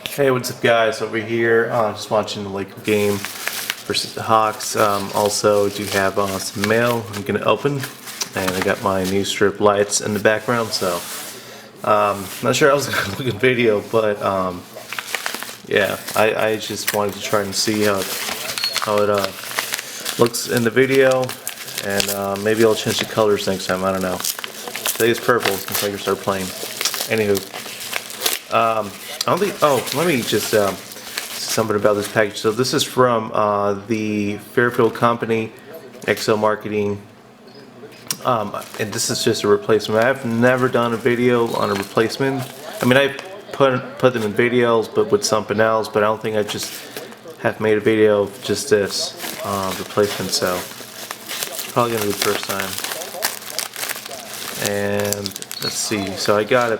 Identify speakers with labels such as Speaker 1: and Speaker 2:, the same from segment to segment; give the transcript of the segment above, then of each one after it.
Speaker 1: Hey, what's up, guys? Over here, just watching the Laker game versus the Hawks. Also, do have some mail I'm gonna open, and I got my new strip lights in the background. So, not sure I was gonna look at video, but yeah, I just wanted to try and see how it looks in the video, and maybe I'll change the colors next time. I don't know. Today is purple since Lakers start playing. Anywho. I don't think. Oh, let me just say something about this package. So this is from the Fairfield company, Excell marketing, and this is just a replacement. I've never done a video on a replacement. I mean, I put them in videos, but with something else. But I don't think I just have made a video of just this replacement. So probably gonna be the first time. And let's see. So I got a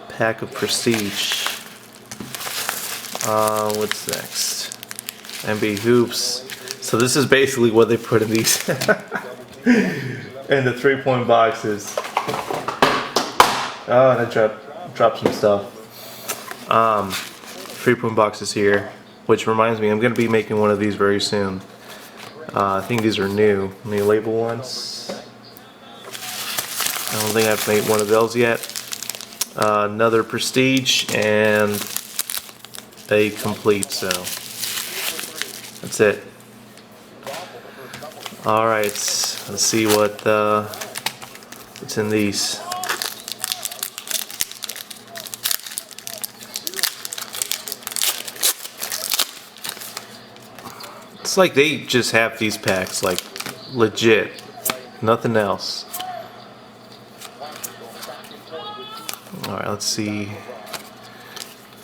Speaker 1: pack of Prestige. What's next? NBA Hoops. So this is basically what they put in these in the 3-point boxes. Oh, and I dropped some stuff. 3-point boxes here, which reminds me, I'm gonna be making one of these very soon. I think these are new label ones. I don't think I've made one of those yet. Another Prestige and a complete, so that's it. Alright, let's see what's in these. It's like they just have these packs, like legit, nothing else. Alright, let's see.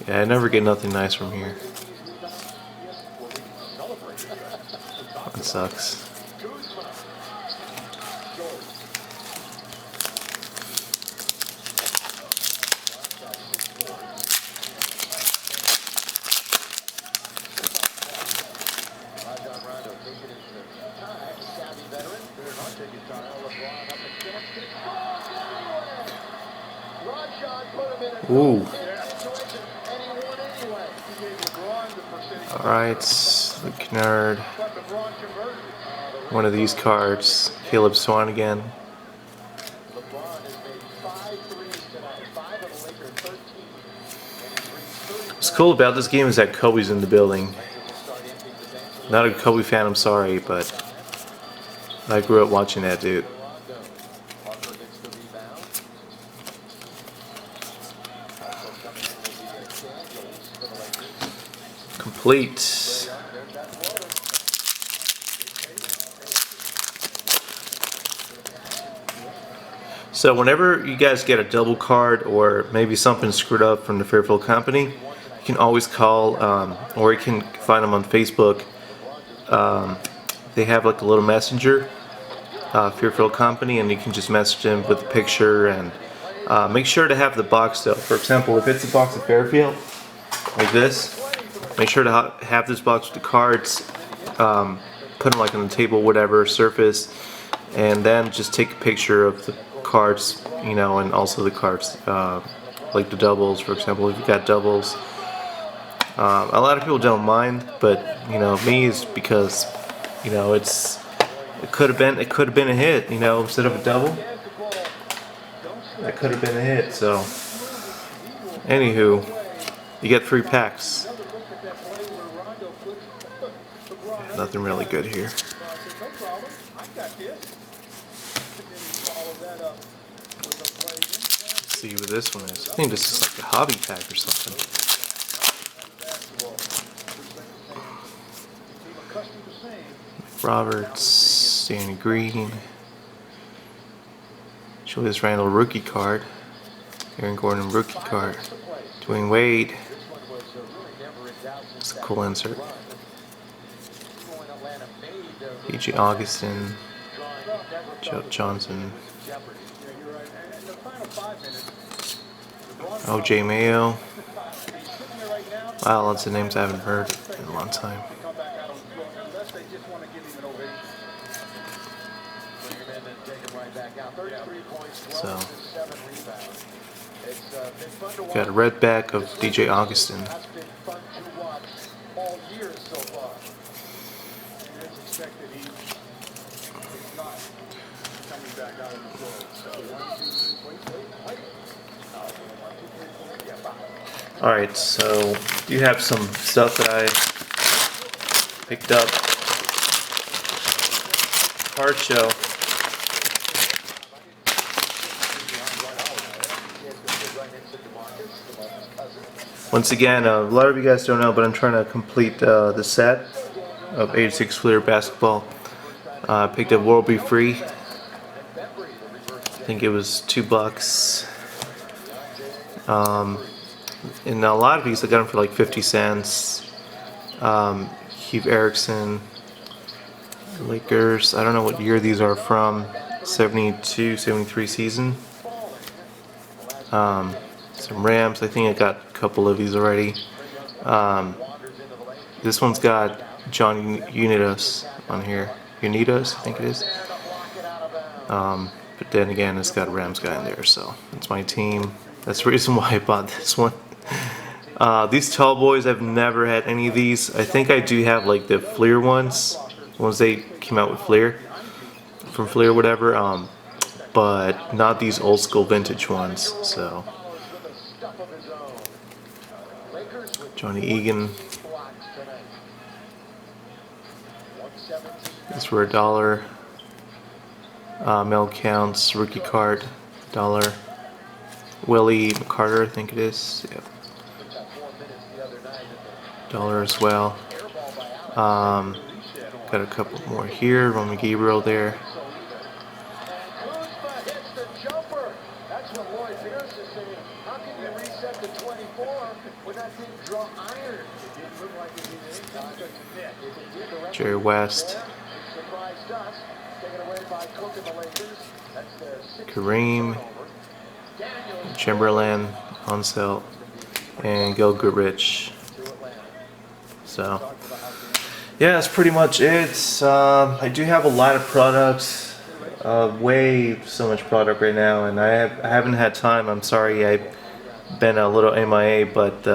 Speaker 1: Yeah, I never get nothing nice from here. That sucks. Ooh. Alright, the Kennard. One of these cards. Caleb Swan again. What's cool about this game is that Kobe's in the building. Not a Kobe fan, I'm sorry, but I grew up watching that dude. Complete. So whenever you guys get a double card or maybe something screwed up from the Fairfield company, you can always call, or you can find them on Facebook. They have like a little messenger, Fairfield company, and you can just message them with a picture, and make sure to have the box though. For example, if it's a box of Fairfield, like this, make sure to have this box with the cards, put them like on the table, whatever, surface, and then just take a picture of the cards, you know, and also the cards, like the doubles, for example, if you got doubles. A lot of people don't mind, but you know, me is because, you know, it could have been a hit, you know, instead of a double. That could have been a hit. So, anywho, you get 3 packs. Nothing really good here. Let's see what this one is. I think this is like a hobby pack or something. Roberts, Danny Green, Julius Randle rookie card, Aaron Gordon rookie card, Dwayne Wade. It's a cool insert. PG Augustin, Joe Johnson, OJ Mayo. Wow, lots of names I haven't heard in a long time. So, Got a red back of DJ Augustin. Alright, so you have some stuff that I picked up. Card show. Once again, a lot of you guys don't know, but I'm trying to complete the set of 86 Fleer basketball. Picked up World Be Free. I think it was $2. And a lot of these I got them for like 50 cents. Hugh Erickson, Lakers. I don't know what year these are from. 72, 73 season. Some Rams. I think I got a couple of these already. This one's got John Unitas on here. Unitas, I think it is. But then again, it's got a Rams guy in there, so that's my team. That's the reason why I bought this one. These tall boys, I've never had any of these. I think I do have like the Fleer ones they came out with Fleer, from Fleer, whatever. But not these old school vintage ones. So Johnny Egan. These were $1. Mel Counts rookie card, $1. Willie McCarter, I think it is. Yep. $1 as well. Got a couple more here. Roman Gabriel there. Jerry West. Kareem. Chamberlain on sale. And Gil Goodrich. So yeah, that's pretty much it. I do have a lot of products, way so much product right now, and I haven't had time. I'm sorry, I've been a little MIA, but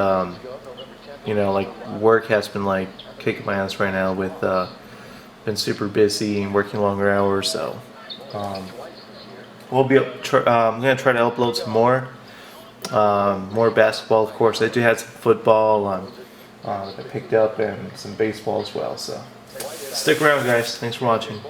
Speaker 1: you know, like work has been like kicking my ass right now with been super busy and working longer hours. So we'll be I'm gonna try to upload some more basketball, of course. I do have some football I picked up, and some baseball as well. So stick around, guys. Thanks for watching.